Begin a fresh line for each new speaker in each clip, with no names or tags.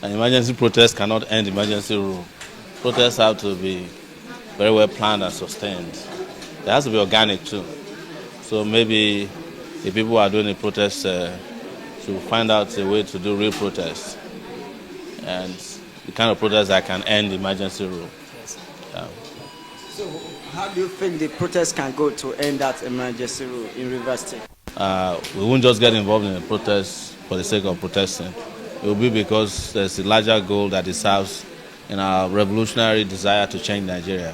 An emergency protest cannot end emergency rule. Protests have to be very well planned and sustained. It has to be organic too. So maybe the people who are doing the protests should find out a way to do real protests and the kind of protest that can end the emergency rule.
So how do you think the protest can go to end that emergency rule in Rivers State?
We won't just get involved in a protest for the sake of protesting. It will be because there's a larger goal that it serves in our revolutionary desire to change Nigeria.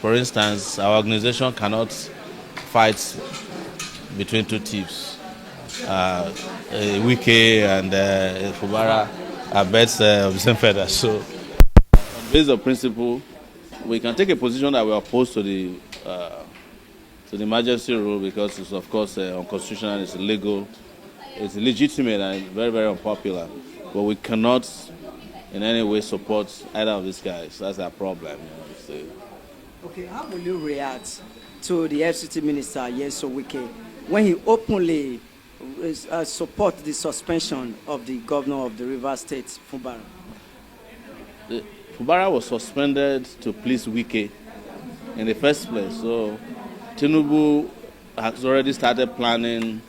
For instance, our organization cannot fight between two thieves. Wike and Fubara are birds of the same feather. So, based on principle, we can take a position that we are opposed to the emergency rule because it's, of course, unconstitutional, it's illegal, it's illegitimate, and very, very unpopular. But we cannot in any way support either of these guys. That's our problem. So.
Okay, how will you react to the FCT minister, Wike, when he openly support the suspension of the governor of the Rivers State, Fubara?
Fubara was suspended to please Wike in the first place. So Tinubu has already started planning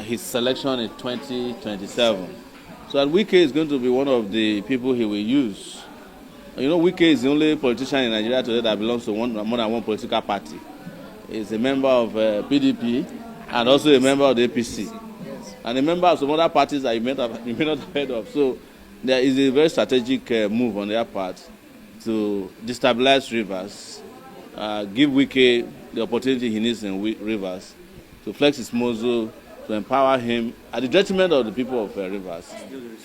his selection in 2027. So that Wike is going to be one of the people he will use. You know, Wike is the only politician in Nigeria today that belongs to more than one political party. He's a member of PDP and also a member of the APC. And a member of some other parties that you may not have heard of. So there is a very strategic move on their part to destabilize Rivers, give Wike the opportunity he needs in Rivers to flex his muscle, to empower him at the detriment of the people of Rivers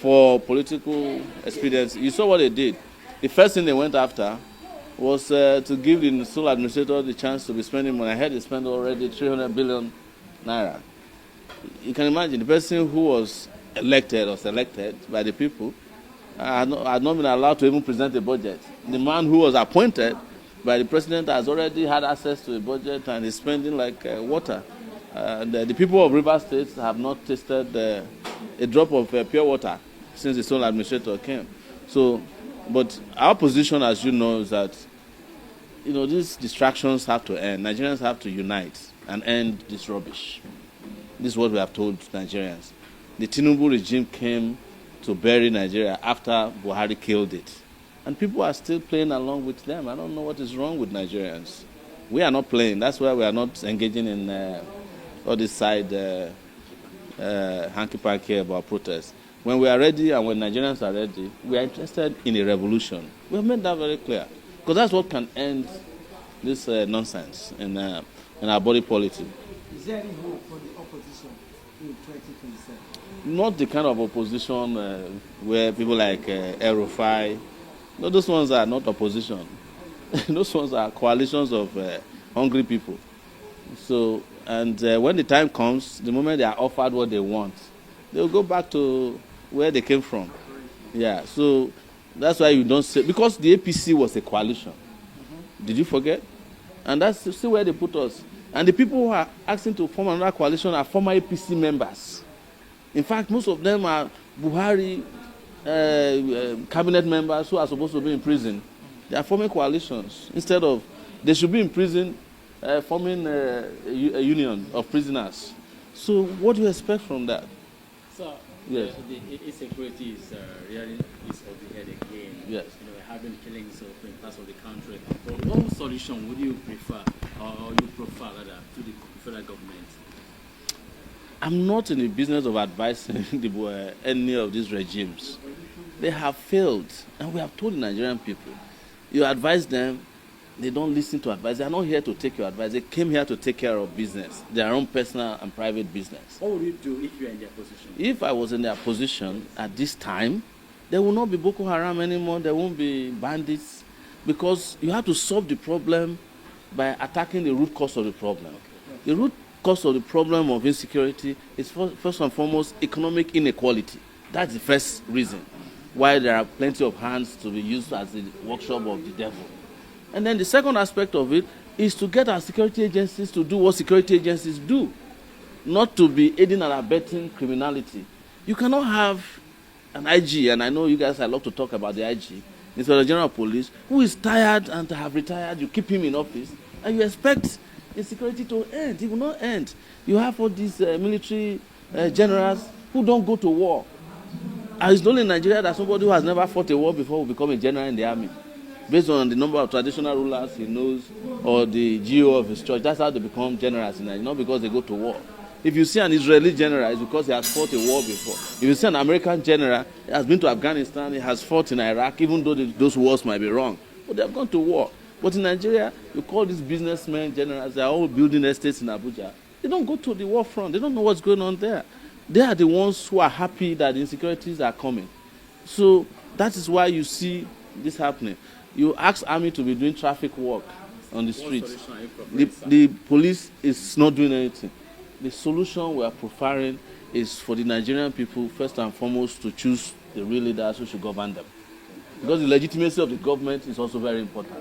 for political expedience. You saw what they did. The first thing they went after was to give the sole administrator the chance to be spending money. I heard they spent already 300 billion naira. You can imagine the person who was elected or selected by the people had not been allowed to even present a budget. The man who was appointed by the president has already had access to a budget and is spending like water. The people of Rivers State have not tasted a drop of pure water since the sole administrator came. So, but our position, as you know, is that these distractions have to end. Nigerians have to unite and end this rubbish. This is what we have told Nigerians. The Tinubu regime came to bury Nigeria after Buhari killed it. And people are still playing along with them. I don't know what is wrong with Nigerians. We are not playing. That's why we are not engaging in all this side hanky-panky about protests. When we are ready and when Nigerians are ready, we are interested in a revolution. We have made that very clear. Because that's what can end this nonsense in our body politic.
Is there any hope for the opposition in 2027?
Not the kind of opposition where people like El-Rufai, no, those ones are not opposition. Those ones are coalitions of hungry people. So, and when the time comes, the moment they are offered what they want, they will go back to where they came from. Yeah, so that's why you don't say, because the APC was a coalition. Did you forget? And that's still where they put us. And the people who are asking to form another coalition are former APC members. In fact, most of them are Buhari cabinet members who are supposed to be in prison. They are forming coalitions. Instead of, they should be in prison forming a union of prisoners. So what do you expect from that?
So,
yes.
The insecurity is really is of the head again.
Yes.
Having killings in parts of the country. But what solution would you prefer, or you prefer rather, to the federal government?
I'm not in the business of advising any of these regimes. They have failed, and we have told the Nigerian people, you advise them, they don't listen to advice. They are not here to take your advice. They came here to take care of business, their own personal and private business.
What would you do if you are in their position?
If I was in their position at this time, there will not be Boko Haram anymore. There won't be bandits, because you have to solve the problem by attacking the root cause of the problem. The root cause of the problem of insecurity is first and foremost economic inequality. That's the first reason why there are plenty of hands to be used as the workshop of the devil. And then the second aspect of it is to get our security agencies to do what security agencies do, not to be aiding and abetting criminality. You cannot have an IG, and I know you guys love to talk about the IG, Inspector General of Police, who is tired and have retired. You keep him in office, and you expect insecurity to end. It will not end. You have all these military generals who don't go to war. And it's only in Nigeria that somebody who has never fought a war before will become a general in the army. Based on the number of traditional rulers he knows or the GO of his church, that's how they become generals in Nigeria, not because they go to war. If you see an Israeli general, it's because he has fought a war before. If you see an American general, he has been to Afghanistan, he has fought in Iraq, even though those wars might be wrong. But they have gone to war. But in Nigeria, you call these businessmen generals, they are all building estates in Abuja. They don't go to the war front. They don't know what's going on there. They are the ones who are happy that the insecurities are coming. So that is why you see this happening. You ask army to be doing traffic work on the streets. The police is not doing anything. The solution we are profiling is for the Nigerian people, first and foremost, to choose the real leaders who should govern them. Because the legitimacy of the government is also very important.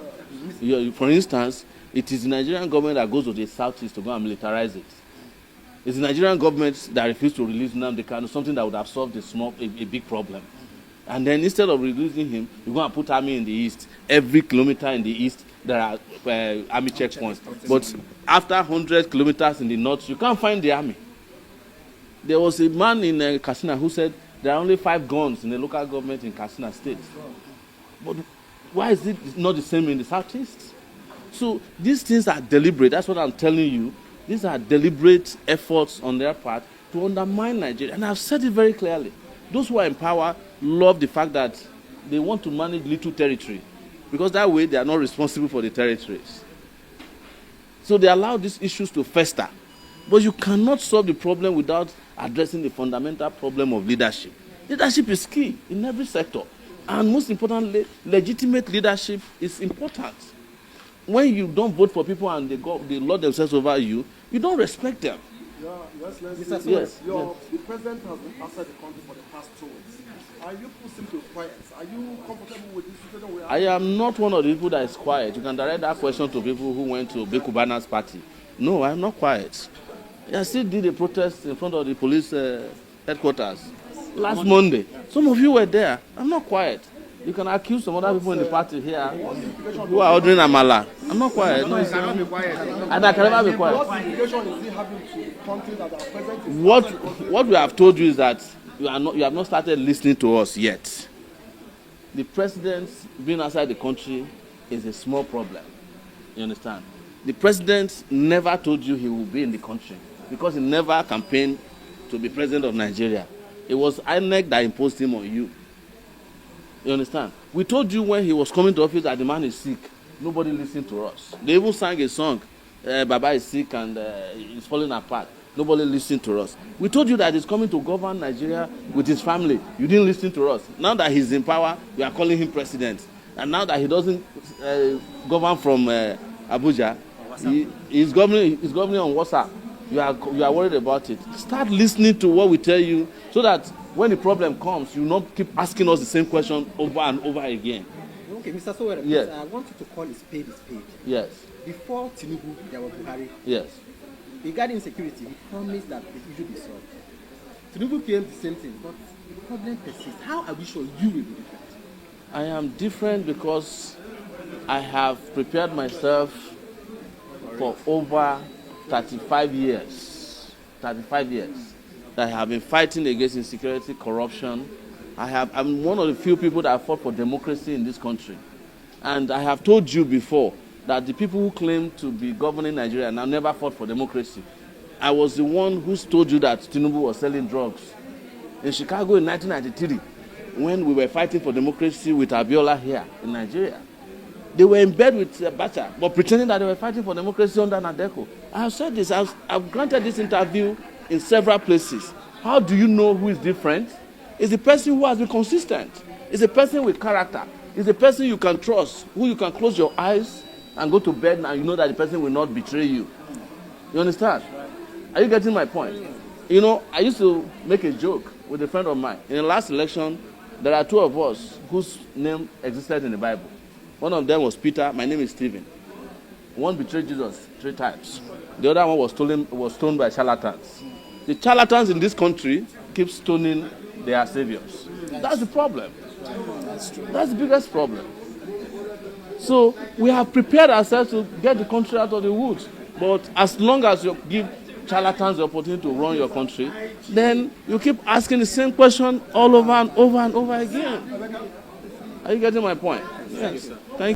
For instance, it is the Nigerian government that goes to the southeast to go and militarize it. It's the Nigerian government that refused to release Nnamdi Kanu, something that would have solved a big problem. And then instead of releasing him, you're going to put army in the east. Every kilometer in the east, there are army checkpoints. But after 100 kilometers in the north, you can't find the army. There was a man in Katsina who said there are only 5 guns in the local government in Katsina state. But why is it not the same in the southeast? So these things are deliberate. That's what I'm telling you. These are deliberate efforts on their part to undermine Nigeria. And I've said it very clearly. Those who are in power love the fact that they want to manage little territory, because that way they are not responsible for the territories. So they allow these issues to fester. But you cannot solve the problem without addressing the fundamental problem of leadership. Leadership is key in every sector. And most importantly, legitimate leadership is important. When you don't vote for people and they lord themselves over you, you don't respect them.
Mr. Sowore, the president has been outside the country for the past 2 weeks. Are you putting to quiet? Are you comfortable with this situation?
I am not one of the people that is quiet. You can direct that question to people who went to Bekubana's party. No, I am not quiet. I still did a protest in front of the police headquarters last Monday. Some of you were there. I'm not quiet. You can accuse some other people in the party here who are ordering Amala. I'm not quiet. No, you cannot be quiet. And I can never be quiet.
What implication is he having to countries that are present in
What we have told you is that you have not started listening to us yet. The president being outside the country is a small problem. You understand? The president never told you he will be in the country because he never campaigned to be president of Nigeria. It was INEC that imposed him on you. You understand? We told you when he was coming to office that the man is sick. Nobody listened to us. They even sang a song, Baba is sick and he's falling apart. Nobody listened to us. We told you that he's coming to govern Nigeria with his family. You didn't listen to us. Now that he's in power, we are calling him president. And now that he doesn't govern from Abuja, he's governing on WhatsApp. You are worried about it. Start listening to what we tell you so that when the problem comes, you not keep asking us the same question over and over again.
Okay, Mr. Sowore,
yes.
I want you to call a spade a spade.
Yes.
Before Tinubu, there was Buhari.
Yes.
Regarding security, he promised that the issue will be solved. Tinubu came the same thing, but the problem persists. How are we sure you will be different?
I am different because I have prepared myself for over 35 years. 35 years. I have been fighting against insecurity, corruption. I'm one of the few people that fought for democracy in this country. And I have told you before that the people who claim to be governing Nigeria now never fought for democracy. I was the one who told you that Tinubu was selling drugs. In Chicago in 1993, when we were fighting for democracy with Abiola here in Nigeria, they were in bed with Abacha, but pretending that they were fighting for democracy under Nadeko. I have said this, I've granted this interview in several places. How do you know who is different? It's the person who has been consistent. It's a person with character. It's a person you can trust, who you can close your eyes and go to bed and you know that the person will not betray you. You understand? Are you getting my point? You know, I used to make a joke with a friend of mine. In the last election, there are 2 of us whose name existed in the Bible. One of them was Peter. My name is Stephen. One betrayed Jesus 3 times. The other one was stoned by charlatans. The charlatans in this country keep stoning their saviors. That's the problem. That's the biggest problem. So we have prepared ourselves to get the country out of the woods. But as long as you give charlatans the opportunity to run your country, then you keep asking the same question all over and over and over again. Are you getting my point? Yes. Thank you.